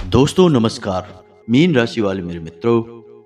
दोस्तों नमस्कार। मीन राशि वाले मेरे मित्रों,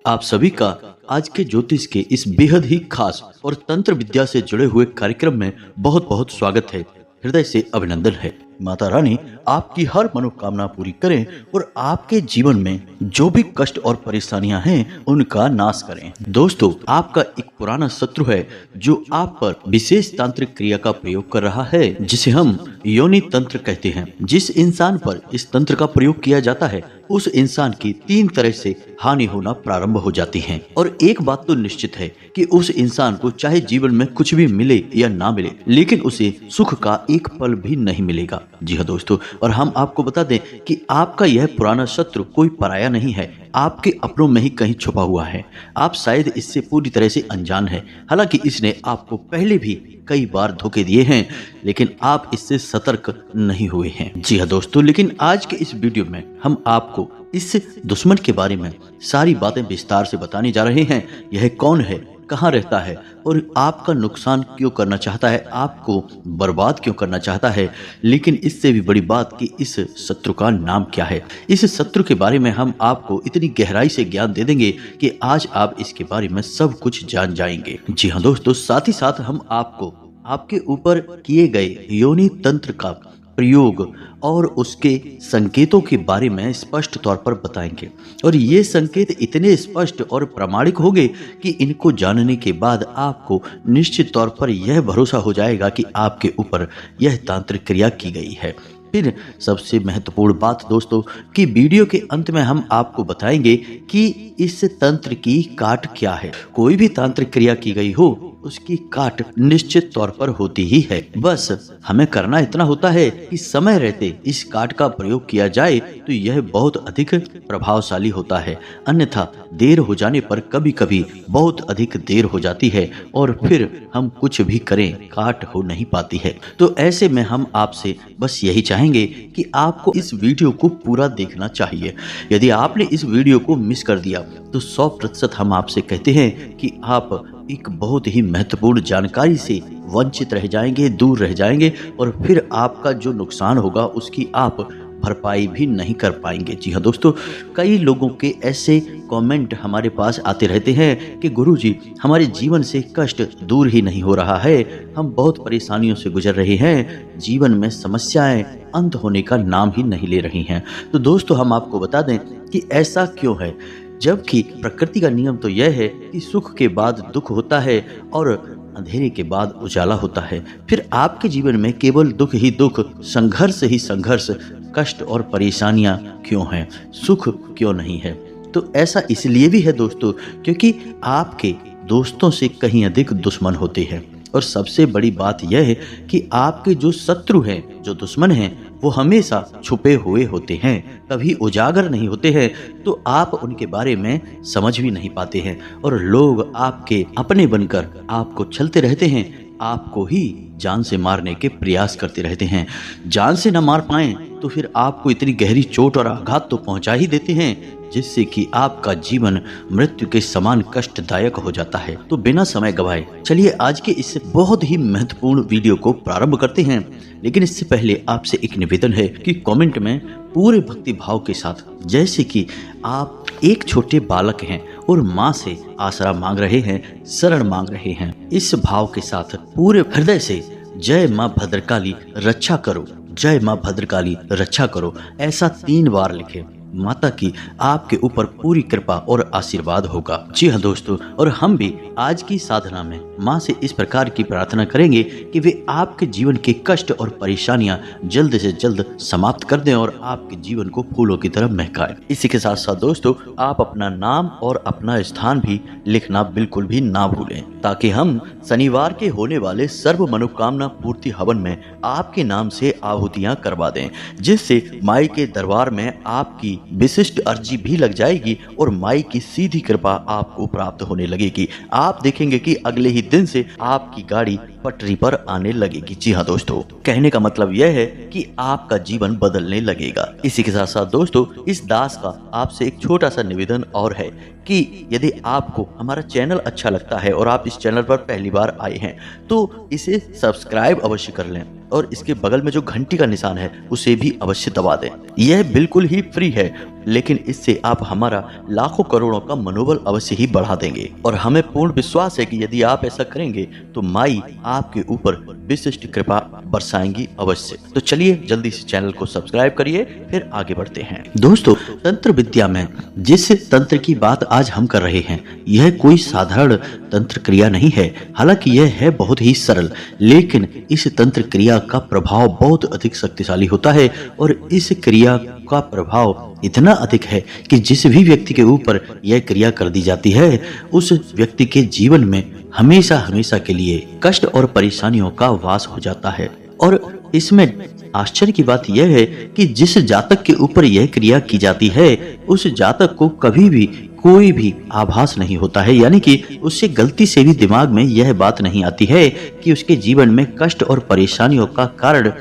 आप सभी का आज के ज्योतिष के इस बेहद ही खास और तंत्र विद्या से जुड़े हुए कार्यक्रम में बहुत बहुत स्वागत है। हृदय से अभिनंदन है। माता रानी आपकी हर मनोकामना पूरी करें और आपके जीवन में जो भी कष्ट और परेशानियां हैं उनका नाश करें। दोस्तों, आपका एक पुराना शत्रु है जो आप पर विशेष तांत्रिक क्रिया का प्रयोग कर रहा है, जिसे हम योनि तंत्र कहते हैं। जिस इंसान पर इस तंत्र का प्रयोग किया जाता है उस इंसान की 3 तरह से हानि होना प्रारंभ हो जाती है। और एक बात तो निश्चित है कि उस इंसान को चाहे जीवन में कुछ भी मिले या ना मिले, लेकिन उसे सुख का एक पल भी नहीं मिलेगा। जी हाँ दोस्तों, और हम आपको बता दें कि आपका यह पुराना शत्रु कोई पराया नहीं है, आपके अपनों में ही कहीं छुपा हुआ है। आप शायद इससे पूरी तरह से अनजान हैं। हालांकि इसने आपको पहले भी कई बार धोखे दिए हैं, लेकिन आप इससे सतर्क नहीं हुए हैं। जी हाँ दोस्तों, लेकिन आज के इस वीडियो में हम आपको इस दुश्मन के बारे में सारी बातें विस्तार से बताने जा रहे हैं। यह कौन है, कहाँ रहता है और आपका नुकसान क्यों करना चाहता है, आपको बर्बाद क्यों करना चाहता है। लेकिन इससे भी बड़ी बात कि इस शत्रु का नाम क्या है। इस शत्रु के बारे में हम आपको इतनी गहराई से ज्ञान दे देंगे कि आज आप इसके बारे में सब कुछ जान जाएंगे। जी हाँ दोस्तों, साथ ही साथ हम आपको आपके ऊपर किए गए योनि तंत्र का प्रयोग और उसके संकेतों के बारे में स्पष्ट तौर पर बताएंगे। और ये संकेत इतने स्पष्ट और प्रामाणिक होंगे कि इनको जानने के बाद आपको निश्चित तौर पर यह भरोसा हो जाएगा कि आपके ऊपर यह तांत्रिक क्रिया की गई है। फिर सबसे महत्वपूर्ण बात दोस्तों कि वीडियो के अंत में हम आपको बताएंगे कि इस तंत्र की काट क्या है। कोई भी तांत्रिक क्रिया की गई हो उसकी काट निश्चित तौर पर होती ही है। बस हमें करना इतना होता है कि समय रहते इस काट का प्रयोग किया जाए तो यह बहुत अधिक प्रभावशाली होता है। अन्यथा देर हो जाने पर कभी कभी बहुत अधिक देर हो जाती है और फिर हम कुछ भी करें काट हो नहीं पाती है। तो ऐसे में हम आपसे बस यही चाहेंगे कि आपको इस वीडियो को पूरा देखना चाहिए। यदि आपने इस वीडियो को मिस कर दिया तो 100% हम आपसे कहते हैं कि आप एक बहुत ही महत्वपूर्ण जानकारी से वंचित रह जाएंगे, दूर रह जाएंगे और फिर आपका जो नुकसान होगा उसकी आप भरपाई भी नहीं कर पाएंगे। जी हाँ दोस्तों, कई लोगों के ऐसे कमेंट हमारे पास आते रहते हैं कि गुरुजी हमारे जीवन से कष्ट दूर ही नहीं हो रहा है, हम बहुत परेशानियों से गुजर रहे हैं, जीवन में समस्याएं अंत होने का नाम ही नहीं ले रही हैं। तो दोस्तों, हम आपको बता दें कि ऐसा क्यों है, जबकि प्रकृति का नियम तो यह है कि सुख के बाद दुख होता है और अंधेरे के बाद उजाला होता है। फिर आपके जीवन में केवल दुख ही दुख, संघर्ष ही संघर्ष, कष्ट और परेशानियां क्यों हैं, सुख क्यों नहीं है। तो ऐसा इसलिए भी है दोस्तों क्योंकि आपके दोस्तों से कहीं अधिक दुश्मन होते हैं। और सबसे बड़ी बात यह है कि आपके जो शत्रु हैं, जो दुश्मन हैं, वो हमेशा छुपे हुए होते हैं, कभी उजागर नहीं होते हैं। तो आप उनके बारे में समझ भी नहीं पाते हैं और लोग आपके अपने बनकर आपको छलते रहते हैं, आपको ही जान से मारने के प्रयास करते रहते हैं। जान से न मार पाएं तो फिर आपको इतनी गहरी चोट और आघात तो पहुंचा ही देते हैं जिससे कि आपका जीवन मृत्यु के समान कष्टदायक हो जाता है। तो बिना समय गवाए चलिए आज के इस बहुत ही महत्वपूर्ण वीडियो को प्रारंभ करते हैं। लेकिन इससे पहले आपसे एक निवेदन है कि कमेंट में पूरे भक्ति भाव के साथ, जैसे कि आप एक छोटे बालक हैं और माँ से आसरा मांग रहे हैं, शरण मांग रहे हैं, इस भाव के साथ पूरे हृदय से जय माँ भद्रकाली रक्षा करो, जय माँ भद्रकाली रक्षा करो, ऐसा 3 बार लिखें। माता की आपके ऊपर पूरी कृपा और आशीर्वाद होगा। जी हाँ दोस्तों, और हम भी आज की साधना में माँ से इस प्रकार की प्रार्थना करेंगे कि वे आपके जीवन के कष्ट और परेशानियां जल्द से जल्द समाप्त कर दें और आपके जीवन को फूलों की तरह महकाएं। इसी के साथ साथ दोस्तों, आप अपना नाम और अपना स्थान भी लिखना बिल्कुल भी ना भूलें, ताकि हम शनिवार के होने वाले सर्व मनोकामना पूर्ति हवन में आपके नाम से आहुतियां करवा दें, जिससे माई के दरबार में आपकी विशिष्ट अर्जी भी लग जाएगी और माई की सीधी कृपा आपको प्राप्त होने लगेगी। आप देखेंगे कि अगले ही दिन से आपकी गाड़ी पटरी पर आने लगेगी। जी हाँ दोस्तों, कहने का मतलब यह है कि आपका जीवन बदलने लगेगा। इसी के साथ साथ दोस्तों, इस दास का आपसे एक छोटा सा निवेदन और है कि यदि आपको हमारा चैनल अच्छा लगता है और आप इस चैनल पर पहली बार आए हैं तो इसे सब्सक्राइब अवश्य कर लें और इसके बगल में जो घंटी का निशान है उसे भी अवश्य दबा दें। यह बिल्कुल ही फ्री है, लेकिन इससे आप हमारा लाखों करोड़ों का मनोबल अवश्य ही बढ़ा देंगे और हमें पूर्ण विश्वास है कि यदि आप ऐसा करेंगे तो माई आपके ऊपर विशिष्ट कृपा बरसाएंगी अवश्य। तो चलिए जल्दी से चैनल को सब्सक्राइब करिए, फिर आगे बढ़ते हैं। दोस्तों, तंत्र विद्या में जिस तंत्र की बात आज हम कर रहे हैं यह कोई साधारण तंत्र क्रिया नहीं है। हालांकि यह है बहुत ही सरल, लेकिन इस तंत्र क्रिया का प्रभाव बहुत अधिक शक्तिशाली होता है और इस क्रिया का प्रभाव इतना अधिक है कि जिस भी व्यक्ति के ऊपर यह क्रिया कर दी जाती है उस व्यक्ति के जीवन में हमेशा हमेशा के लिए कष्ट और परेशानियों का वास हो जाता है। और इसमें आश्चर्य की बात यह है कि जिस जातक के ऊपर यह क्रिया की जाती है उस जातक को कभी भी कोई भी आभास नहीं होता है, यानी कि उससे गलती से भी दिमाग में यह बात नहीं आती है कि उसके जीवन में कष्ट और परेशानियों का कारण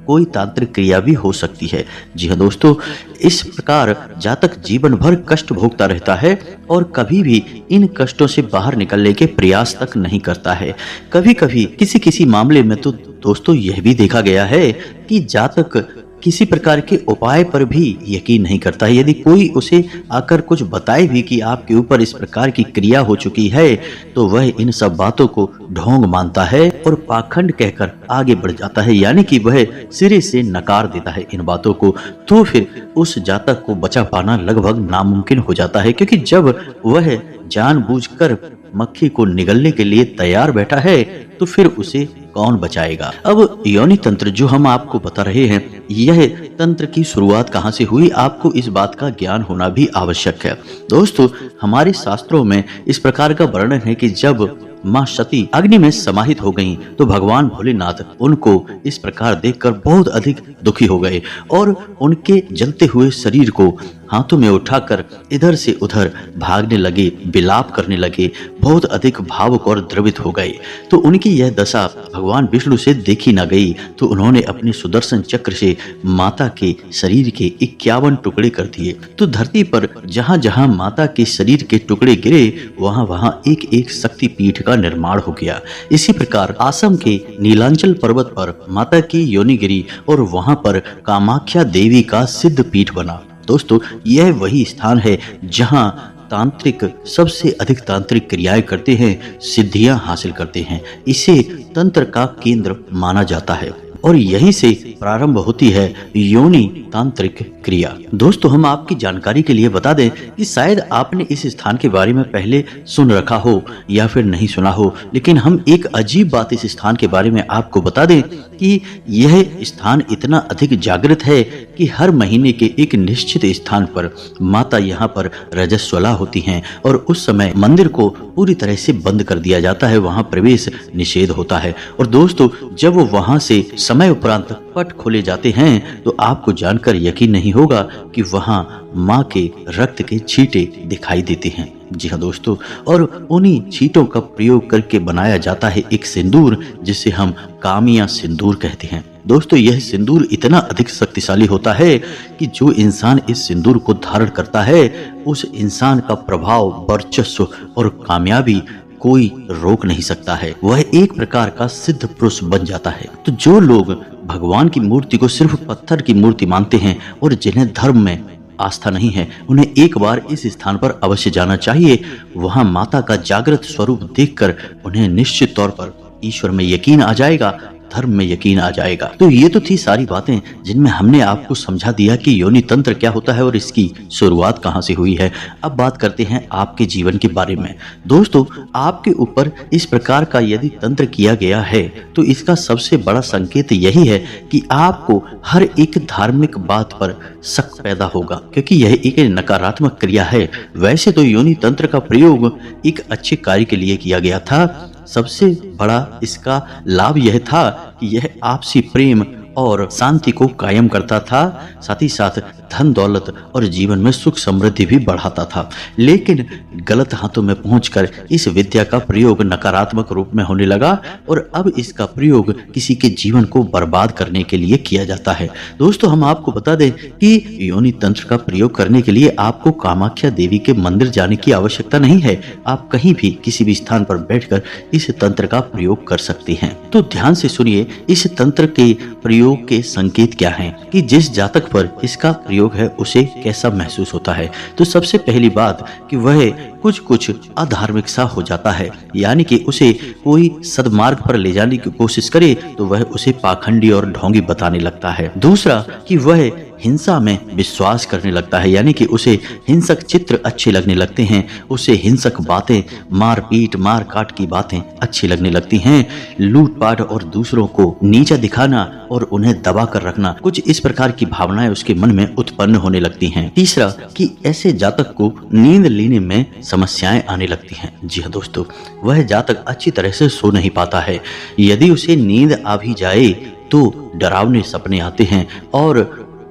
कोई तांत्रिक क्रिया भी हो सकती है। जी हाँ दोस्तों, इस प्रकार जातक जीवन भर कष्ट भोगता रहता है और कभी भी इन कष्टों से बाहर निकलने के प्रयास तक नहीं करता है। कभी कभी किसी मामले में तो दोस्तों यह भी देखा गया है कि जातक किसी प्रकार के उपाय पर भी यकीन नहीं करता है। यदि कोई उसे आकर कुछ बताए भी कि आपके ऊपर इस प्रकार की क्रिया हो चुकी है तो वह इन सब बातों को ढोंग मानता है और पाखंड कहकर आगे बढ़ जाता है, यानी कि वह सिरे से नकार देता है इन बातों को। तो फिर उस जातक को बचा पाना लगभग नामुमकिन हो जाता है, क्योंकि जब वह जानबूझकर मक्खी को निगलने के लिए तैयार बैठा है तो फिर उसे कौन बचाएगा। अब योनि तंत्र जो हम आपको बता रहे हैं, यह तंत्र की शुरुआत कहाँ से हुई, आपको इस बात का ज्ञान होना भी आवश्यक है। दोस्तों, हमारे शास्त्रों में इस प्रकार का वर्णन है कि जब माँ सती अग्नि में समाहित हो गईं, तो भगवान भोलेनाथ उनको इस प्रकार देखकर बहुत अधिक दुखी हो गए और उनके जलते हुए शरीर को हाथों में उठाकर इधर से उधर भागने लगे, विलाप करने लगे, बहुत अधिक भावुक और द्रवित हो गए। तो उनकी यह दशा भगवान विष्णु से देखी न गई, तो उन्होंने अपने सुदर्शन चक्र से माता के शरीर के 51 टुकड़े कर दिए। तो धरती पर जहाँ जहाँ माता के शरीर के टुकड़े गिरे वहाँ वहाँ एक एक शक्ति पीठ का निर्माण हो गया। इसी प्रकार आसम के नीलांचल पर्वत पर माता की योनि गिरी और वहाँ पर कामाख्या देवी का सिद्ध पीठ बना। दोस्तों, यह वही स्थान है जहां तांत्रिक सबसे अधिक तांत्रिक क्रियाएं करते हैं, सिद्धियां हासिल करते हैं। इसे तंत्र का केंद्र माना जाता है और यहीं से प्रारंभ होती है योनि तांत्रिक क्रिया। दोस्तों, हम आपकी जानकारी के लिए बता दें कि शायद आपने इस स्थान के बारे में पहले सुन रखा हो या फिर नहीं सुना हो, लेकिन हम एक अजीब बात इस स्थान के बारे में आपको बता दें कि यह स्थान इतना अधिक जागृत है कि हर महीने के एक निश्चित स्थान पर माता यहाँ पर रजस्वला होती हैं और उस समय मंदिर को पूरी तरह से बंद कर दिया जाता है, वहाँ प्रवेश निषेध होता है। और दोस्तों, जब वहाँ से समय उपरांत पट खोले जाते हैं तो आपको जानकर यकीन नहीं होगा कि वहाँ माँ के रक्त के छींटे दिखाई देते हैं। जी हाँ दोस्तों, और उन्हीं छींटों का प्रयोग करके बनाया जाता है एक सिंदूर जिसे हम कामिया सिंदूर कहते हैं। दोस्तों, यह सिंदूर इतना अधिक शक्तिशाली होता है कि जो इंसान इस सिंदूर को धारण करता है उस इंसान का प्रभाव, वर्चस्व और कामयाबी कोई रोक नहीं सकता है। वह एक प्रकार का सिद्ध पुरुष बन जाता है। तो जो लोग भगवान की मूर्ति को सिर्फ पत्थर की मूर्ति मानते हैं और जिन्हें धर्म में आस्था नहीं है, उन्हें एक बार इस स्थान पर अवश्य जाना चाहिए। वहां माता का जागृत स्वरूप देखकर उन्हें निश्चित तौर पर ईश्वर में यकीन आ जाएगा, धर्म में यकीन आ जाएगा। तो ये तो थी सारी बातें जिनमें हमने आपको समझा दिया कि योनि तंत्र क्या होता है और इसकी शुरुआत कहाँ से हुई है। अब बात करते हैं आपके जीवन के बारे में। दोस्तों, आपके ऊपर इस प्रकार का यदि तंत्र किया गया है तो इसका सबसे बड़ा संकेत यही है कि आपको हर एक धार्मिक बात पर शक पैदा होगा, क्योंकि यह एक नकारात्मक क्रिया है। वैसे तो योनि तंत्र का प्रयोग एक अच्छे कार्य के लिए किया गया था। सबसे बड़ा इसका लाभ यह था कि यह आपसी प्रेम और शांति को कायम करता था, साथ ही साथ धन दौलत और जीवन में सुख समृद्धि भी बढ़ाता था। लेकिन गलत हाथों में पहुंचकर इस विद्या का प्रयोग नकारात्मक रूप में होने लगा और अब इसका प्रयोग किसी के जीवन को बर्बाद करने के लिए किया जाता है। दोस्तों, हम आपको बता दें कि योनि तंत्र का प्रयोग करने के लिए आपको कामाख्या देवी के मंदिर जाने की आवश्यकता नहीं है। आप कहीं भी किसी भी स्थान पर बैठकर इस तंत्र का प्रयोग कर सकते हैं। तो ध्यान से सुनिए, इस तंत्र के प्रयोग के संकेत क्या हैं, कि जिस जातक पर इसका प्रयोग है उसे कैसा महसूस होता है। तो सबसे पहली बात कि वह कुछ अधार्मिक सा हो जाता है, यानी कि उसे कोई सदमार्ग पर ले जाने की कोशिश करे तो वह उसे पाखंडी और ढोंगी बताने लगता है। दूसरा कि वह हिंसा में विश्वास करने लगता है, यानी कि उसे हिंसक चित्र अच्छे लगने लगते हैं, उसे हिंसक बातें, मारपीट मार काट की बातें अच्छी लगने लगती हैं। लूटपाट और दूसरों को नीचा दिखाना और उन्हें दबा कर रखना, कुछ इस प्रकार की भावनाएं उसके मन में उत्पन्न होने लगती हैं। तीसरा कि ऐसे जातक को नींद लेने में समस्याएं आने लगती हैं। जी हाँ दोस्तों, वह जातक अच्छी तरह से सो नहीं पाता है। यदि उसे नींद आ भी जाए तो डरावने सपने आते हैं और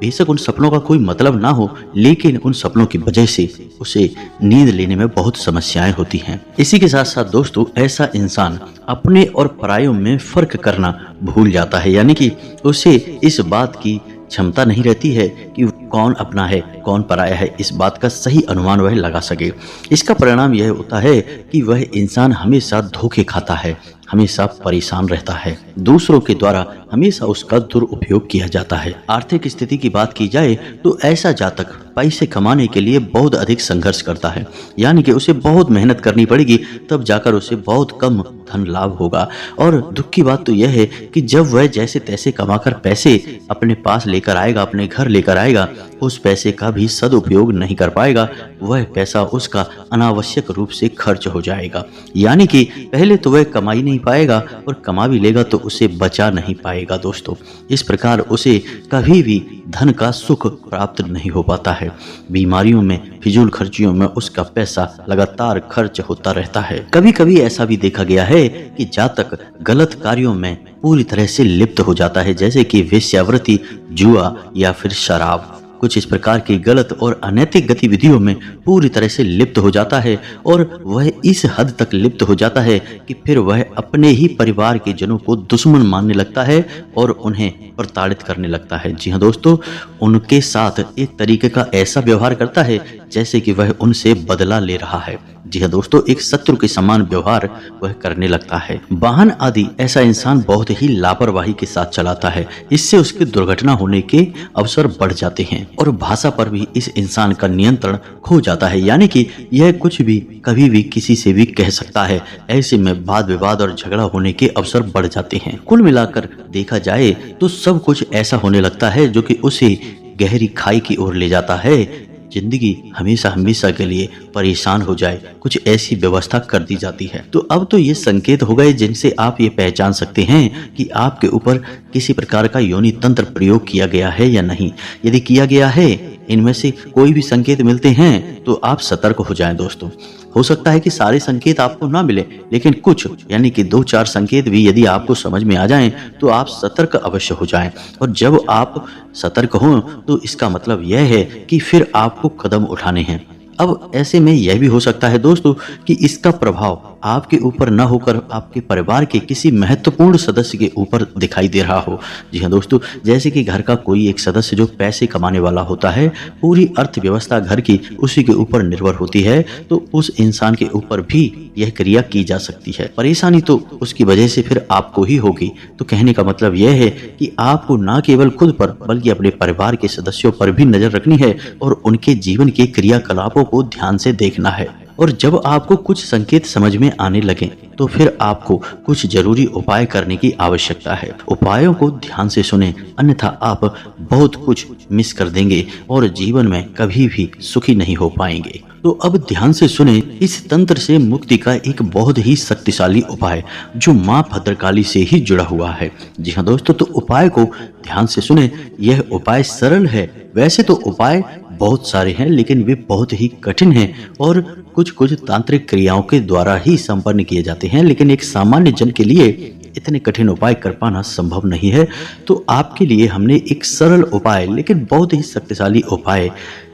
बेशक उन सपनों का कोई मतलब ना हो, लेकिन उन सपनों की वजह से उसे नींद लेने में बहुत समस्याएं होती हैं। इसी के साथ साथ दोस्तों, ऐसा इंसान अपने और परायों में फर्क करना भूल जाता है, यानी कि उसे इस बात की क्षमता नहीं रहती है कि कौन अपना है कौन पराया है, इस बात का सही अनुमान वह लगा सके। इसका परिणाम यह होता है कि वह इंसान हमेशा धोखे खाता है, हमेशा परेशान रहता है, दूसरों के द्वारा हमेशा उसका दुरुपयोग किया जाता है। आर्थिक स्थिति की बात की जाए तो ऐसा जातक पैसे कमाने के लिए बहुत अधिक संघर्ष करता है, यानी कि उसे बहुत मेहनत करनी पड़ेगी, तब जाकर उसे बहुत कम धन लाभ होगा। और दुख की बात तो यह है कि जब वह जैसे तैसे कमाकर पैसे अपने पास लेकर आएगा, अपने घर लेकर आएगा, उस पैसे का भी सदुपयोग नहीं कर पाएगा। वह पैसा उसका अनावश्यक रूप से खर्च हो जाएगा, यानी कि पहले तो वह कमा ही नहीं पाएगा और कमा भी लेगा तो उसे बचा नहीं पाएगा। दोस्तों, इस प्रकार उसे कभी भी धन का सुख प्राप्त नहीं हो पाता है। बीमारियों में, फिजूल खर्चियों में उसका पैसा लगातार खर्च होता रहता है। कभी कभी ऐसा भी देखा गया है कि जातक गलत कार्यों में पूरी तरह से लिप्त हो जाता है, जैसे कि वेश्यावृत्ति, जुआ या फिर शराब। कुछ इस प्रकार की गलत और अनैतिक गतिविधियों में पूरी तरह से लिप्त हो जाता है और वह इस हद तक लिप्त हो जाता है कि फिर वह अपने ही परिवार के जनों को दुश्मन मानने लगता है और उन्हें प्रताड़ित करने लगता है। जी हाँ दोस्तों, उनके साथ एक तरीके का ऐसा व्यवहार करता है जैसे कि वह उनसे बदला ले रहा है। जी हाँ दोस्तों, एक शत्रु के समान व्यवहार वह करने लगता है। वाहन आदि ऐसा इंसान बहुत ही लापरवाही के साथ चलाता है, इससे उसकी दुर्घटना होने के अवसर बढ़ जाते हैं। और भाषा पर भी इस इंसान का नियंत्रण खो जाता है, यानी कि यह कुछ भी कभी भी किसी से भी कह सकता है। ऐसे में वाद विवाद और झगड़ा होने के अवसर बढ़ जाते हैं। कुल मिलाकर देखा जाए तो सब कुछ ऐसा होने लगता है जो कि उसे गहरी खाई की ओर ले जाता है। जिंदगी हमेशा हमेशा के लिए परेशान हो जाए, कुछ ऐसी व्यवस्था कर दी जाती है। तो अब तो ये संकेत हो गए जिनसे आप ये पहचान सकते हैं कि आपके ऊपर किसी प्रकार का योनि तंत्र प्रयोग किया गया है या नहीं। यदि किया गया है, इनमें से कोई भी संकेत मिलते हैं तो आप सतर्क हो जाएं। दोस्तों, हो सकता है कि सारे संकेत आपको ना मिले, लेकिन कुछ यानी कि 2-4 संकेत भी यदि आपको समझ में आ जाएं तो आप सतर्क अवश्य हो जाएं। और जब आप सतर्क हों तो इसका मतलब यह है कि फिर आपको कदम उठाने हैं। अब ऐसे में यह भी हो सकता है दोस्तों कि इसका प्रभाव आपके ऊपर न होकर आपके परिवार के किसी महत्वपूर्ण सदस्य के ऊपर दिखाई दे रहा हो। जी हाँ दोस्तों, जैसे कि घर का कोई एक सदस्य जो पैसे कमाने वाला होता है, पूरी अर्थव्यवस्था घर की उसी के ऊपर निर्भर होती है, तो उस इंसान के ऊपर भी यह क्रिया की जा सकती है। परेशानी तो उसकी वजह से फिर आपको ही होगी। तो कहने का मतलब यह है कि आपको न केवल खुद पर बल्कि अपने परिवार के सदस्यों पर भी नजर रखनी है और उनके जीवन के क्रियाकलापों को ध्यान से देखना है। और जब आपको कुछ संकेत समझ में आने लगे तो फिर आपको कुछ जरूरी उपाय करने की आवश्यकता है। उपायों को ध्यान से सुने, अन्यथा आप बहुत कुछ मिस कर देंगे और जीवन में कभी भी सुखी नहीं हो पाएंगे। तो अब ध्यान से सुने, इस तंत्र से मुक्ति का एक बहुत ही शक्तिशाली उपाय जो माँ भद्रकाली से ही जुड़ा हुआ है। जी हाँ दोस्तों, तो उपाय को ध्यान से सुने। यह उपाय सरल है। वैसे तो उपाय बहुत सारे हैं, लेकिन वे बहुत ही कठिन हैं और कुछ तांत्रिक क्रियाओं के द्वारा ही संपन्न किए जाते हैं। लेकिन एक सामान्य जन के लिए इतने कठिन उपाय कर पाना संभव नहीं है, तो आपके लिए हमने एक सरल उपाय लेकिन बहुत ही शक्तिशाली उपाय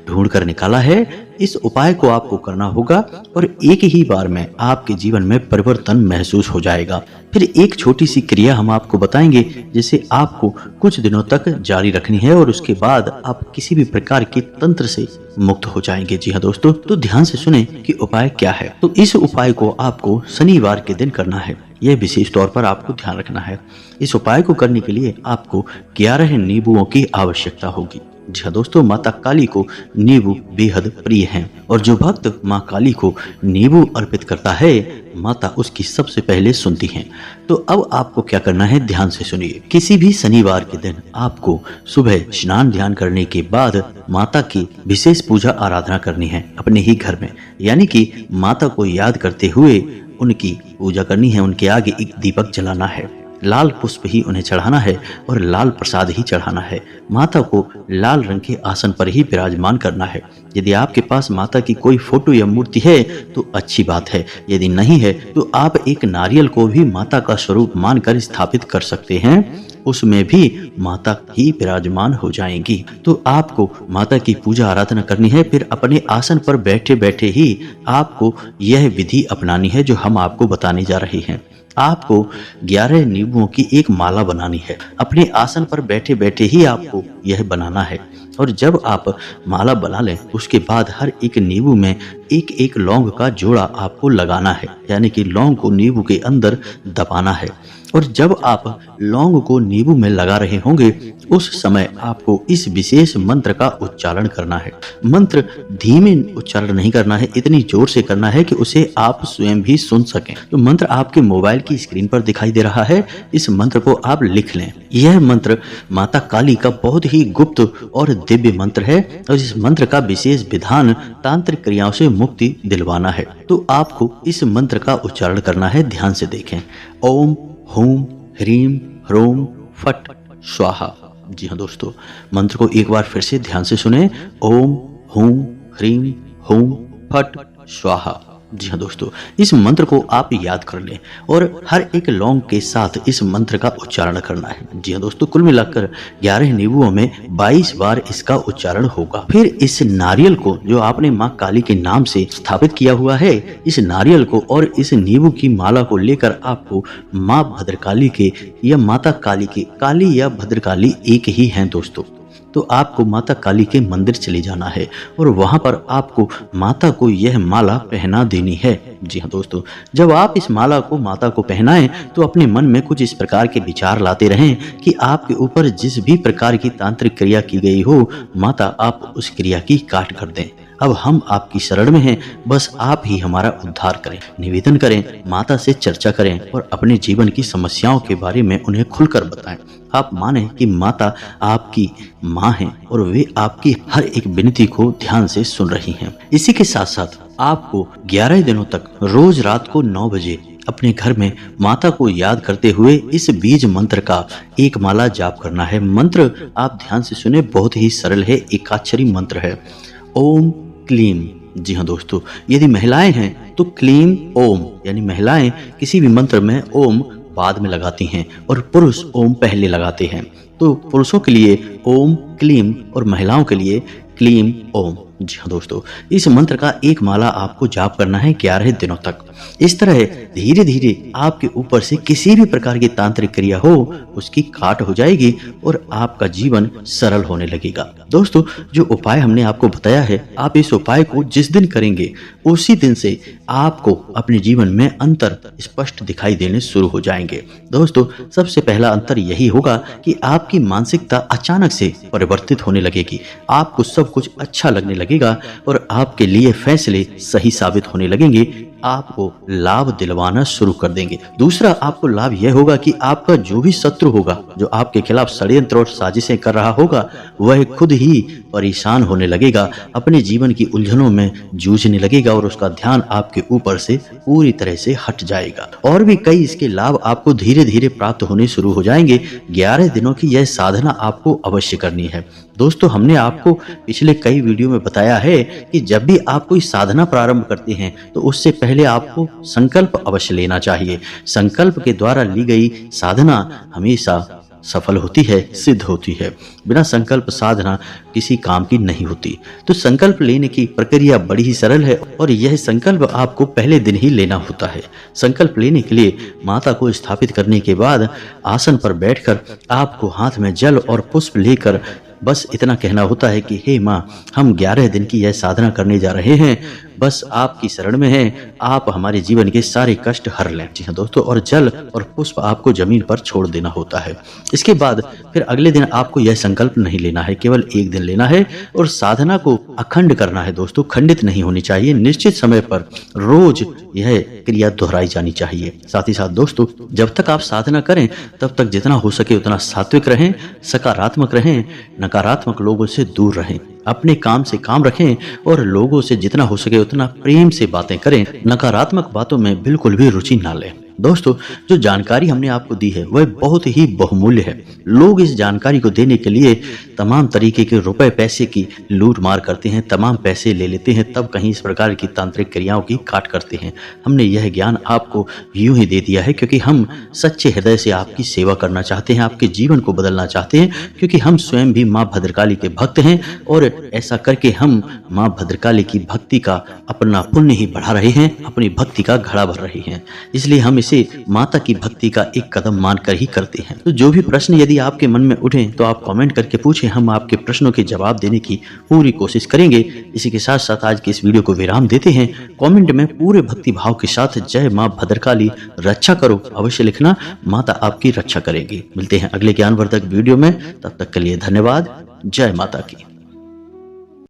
ढूंढ कर निकाला है। इस उपाय को आपको करना होगा और एक ही बार में आपके जीवन में परिवर्तन महसूस हो जाएगा। फिर एक छोटी सी क्रिया हम आपको बताएंगे जिसे आपको कुछ दिनों तक जारी रखनी है और उसके बाद आप किसी भी प्रकार के तंत्र से मुक्त हो जाएंगे। जी हाँ दोस्तों, तो ध्यान से सुने कि उपाय क्या है। तो इस उपाय को आपको शनिवार के दिन करना है, यह विशेष तौर पर आपको ध्यान रखना है। इस उपाय को करने के लिए आपको 11 नींबुओं की आवश्यकता होगी। जी हाँ दोस्तों, माता काली को नींबू बेहद प्रिय हैं और जो भक्त माँ काली को नींबू अर्पित करता है, माता उसकी सबसे पहले सुनती हैं। तो अब आपको क्या करना है, ध्यान से सुनिए। किसी भी शनिवार के दिन आपको सुबह स्नान ध्यान करने के बाद माता की विशेष पूजा आराधना करनी है अपने ही घर में, यानी कि माता को याद करते हुए उनकी पूजा करनी है। उनके आगे एक दीपक जलाना है, लाल पुष्प ही उन्हें चढ़ाना है और लाल प्रसाद ही चढ़ाना है। माता को लाल रंग के आसन पर ही विराजमान करना है। यदि आपके पास माता की कोई फोटो या मूर्ति है तो अच्छी बात है, यदि नहीं है तो आप एक नारियल को भी माता का स्वरूप मानकर स्थापित कर सकते हैं, उसमें भी माता ही विराजमान हो जाएंगी। तो आपको माता की पूजा आराधना करनी है। फिर अपने आसन पर बैठे बैठे ही आपको यह विधि अपनानी है जो हम आपको बताने जा रहे हैं। आपको 11 नींबुओं की एक माला बनानी है। अपने आसन पर बैठे बैठे ही आपको यह बनाना है और जब आप माला बना लें उसके बाद हर एक नींबू में एक एक लौंग का जोड़ा आपको लगाना है, यानी कि लौंग को नींबू के अंदर दबाना है। और जब आप लौंग को नींबू में लगा रहे होंगे उस समय आपको इस विशेष मंत्र का उच्चारण करना है। मंत्र धीमे उच्चारण नहीं करना है, इतनी जोर से करना है कि उसे आप स्वयं भी सुन सकें। तो मंत्र आपके मोबाइल की स्क्रीन पर दिखाई दे रहा है, इस मंत्र को आप लिख लें। यह मंत्र माता काली का बहुत ही गुप्त और दिव्य मंत्र है और इस मंत्र का विशेष विधान तांत्रिक क्रियाओं से मुक्ति दिलवाना है। तो आपको इस मंत्र का उच्चारण करना है, ध्यान से देखें। ओम हूम ह्रीम ह्रोम फट स्वाहा। जी हाँ दोस्तों, मंत्र को एक बार फिर से ध्यान से सुने। ओम हूम ह्रीम हूम फट स्वाहा। जी हाँ दोस्तों, इस मंत्र को आप याद कर लें और हर एक लौंग के साथ इस मंत्र का उच्चारण करना है। जी हाँ दोस्तों, कुल मिलाकर 11 नींबुओं में 22 बार इसका उच्चारण होगा। फिर इस नारियल को जो आपने माँ काली के नाम से स्थापित किया हुआ है, इस नारियल को और इस नींबू की माला को लेकर आपको माँ भद्रकाली के या माता काली के, काली या भद्रकाली एक ही हैं दोस्तों, तो आपको माता काली के मंदिर चले जाना है और वहां पर आपको माता को यह माला पहना देनी है। जी हाँ दोस्तों, जब आप इस माला को माता को पहनाएं तो अपने मन में कुछ इस प्रकार के विचार लाते रहें कि आपके ऊपर जिस भी प्रकार की तांत्रिक क्रिया की गई हो, माता आप उस क्रिया की काट कर दें। अब हम आपकी शरण में हैं, बस आप ही हमारा उद्धार करें। निवेदन करें, माता से चर्चा करें और अपने जीवन की समस्याओं के बारे में उन्हें खुलकर बताएं। आप माने कि माता आपकी माँ हैं और वे आपकी हर एक विनती को ध्यान से सुन रही हैं। इसी के साथ साथ आपको 11 दिनों तक रोज रात को 9 बजे अपने घर में माता को याद करते हुए इस बीज मंत्र का एक माला जाप करना है। मंत्र आप ध्यान से सुने, बहुत ही सरल है, एकाक्षरी मंत्र है। ओम क्लीम। जी हाँ दोस्तों, यदि महिलाएं हैं तो क्लीम ओम, यानी महिलाएं किसी भी मंत्र में ओम बाद में लगाती हैं और पुरुष ओम पहले लगाते हैं। तो पुरुषों के लिए ओम क्लीम और महिलाओं के लिए क्लीम ओम। जी हाँ दोस्तों, इस मंत्र का एक माला आपको जाप करना है 11 दिनों तक। इस तरह धीरे धीरे आपके ऊपर से किसी भी प्रकार की तांत्रिक क्रिया हो उसकी काट हो जाएगी और आपका जीवन सरल होने लगेगा। दोस्तों, जो उपाय हमने आपको बताया है, आप इस उपाय को जिस दिन करेंगे उसी दिन से आपको अपने जीवन में अंतर स्पष्ट दिखाई देने शुरू हो जाएंगे। दोस्तों, सबसे पहला अंतर यही होगा कि आपकी मानसिकता अचानक से परिवर्तित होने लगेगी, आपको सब कुछ अच्छा लगने लगेगा और आपके लिए फैसले सही साबित होने लगेंगे, आपको लाभ दिलवाना शुरू कर देंगे। दूसरा आपको लाभ यह होगा कि आपका जो भी शत्रु होगा, जो आपके खिलाफ षड्यंत्र और साजिशें कर रहा होगा, वह खुद ही परेशान होने लगेगा, अपने जीवन की उलझनों में जूझने लगेगा और उसका ध्यान आपके ऊपर से पूरी तरह से हट जाएगा। और भी कई इसके लाभ आपको धीरे धीरे प्राप्त होने शुरू हो जाएंगे। 11 दिनों की यह साधना आपको अवश्य करनी है। दोस्तों, हमने आपको पिछले कई वीडियो में बताया है कि जब भी आप कोई साधना प्रारंभ करते हैं तो उससे पहले पहले आपको संकल्प अवश्य लेना चाहिए। संकल्प के द्वारा ली गई साधना हमेशा सफल होती है, सिद्ध होती है। बिना संकल्प साधना किसी काम की नहीं होती। तो संकल्प लेने की प्रक्रिया बड़ी ही सरल है और यह संकल्प आपको पहले दिन ही लेना होता है। संकल्प लेने के लिए माता को स्थापित करने के बाद आसन पर बैठकर आपको हाथ में जल और पुष्प लेकर बस इतना कहना होता है कि हे माँ, हम 11 दिन की यह साधना करने जा रहे हैं, बस आपकी शरण में है, आप हमारे जीवन के सारे कष्ट हर लें। जी हाँ दोस्तों, और जल और पुष्प आपको जमीन पर छोड़ देना होता है। इसके बाद फिर अगले दिन आपको यह संकल्प नहीं लेना है, केवल एक दिन लेना है और साधना को अखंड करना है दोस्तों, खंडित नहीं होनी चाहिए। निश्चित समय पर रोज यह क्रिया दोहराई जानी चाहिए। साथ ही साथ दोस्तों, जब तक आप साधना करें तब तक जितना हो सके उतना सात्विक रहें, सकारात्मक रहें, नकारात्मक लोगों से दूर रहें, अपने काम से काम रखें और लोगों से जितना हो सके उतना प्रेम से बातें करें। नकारात्मक बातों में बिल्कुल भी रुचि ना लें। दोस्तों, जो जानकारी हमने आपको दी है वह बहुत ही बहुमूल्य है। लोग इस जानकारी को देने के लिए तमाम तरीके के रुपए पैसे की लूट मार करते हैं, तमाम पैसे ले लेते हैं, तब कहीं इस प्रकार की तांत्रिक क्रियाओं की काट करते हैं। हमने यह ज्ञान आपको यूं ही दे दिया है क्योंकि हम सच्चे हृदय से आपकी सेवा करना चाहते हैं, आपके जीवन को बदलना चाहते हैं, क्योंकि हम स्वयं भी माँ भद्रकाली के भक्त हैं और ऐसा करके हम माँ भद्रकाली की भक्ति का अपना पुण्य ही बढ़ा रहे हैं, अपनी भक्ति का घड़ा भर रहे हैं। इसलिए हम इसे माता की भक्ति का एक कदम मानकर ही करते हैं। तो जो भी प्रश्न यदि आपके मन में उठे तो आप कमेंट करके पूछें, हम आपके प्रश्नों के जवाब देने की पूरी कोशिश करेंगे। इसी के साथ साथ आज के इस वीडियो को विराम देते हैं। कमेंट में पूरे भक्ति भाव के साथ जय माँ भद्रकाली रक्षा करो अवश्य लिखना, माता आपकी रक्षा करेगी। मिलते हैं अगले ज्ञानवर्धक वीडियो में, तब तक के लिए धन्यवाद। जय माता की।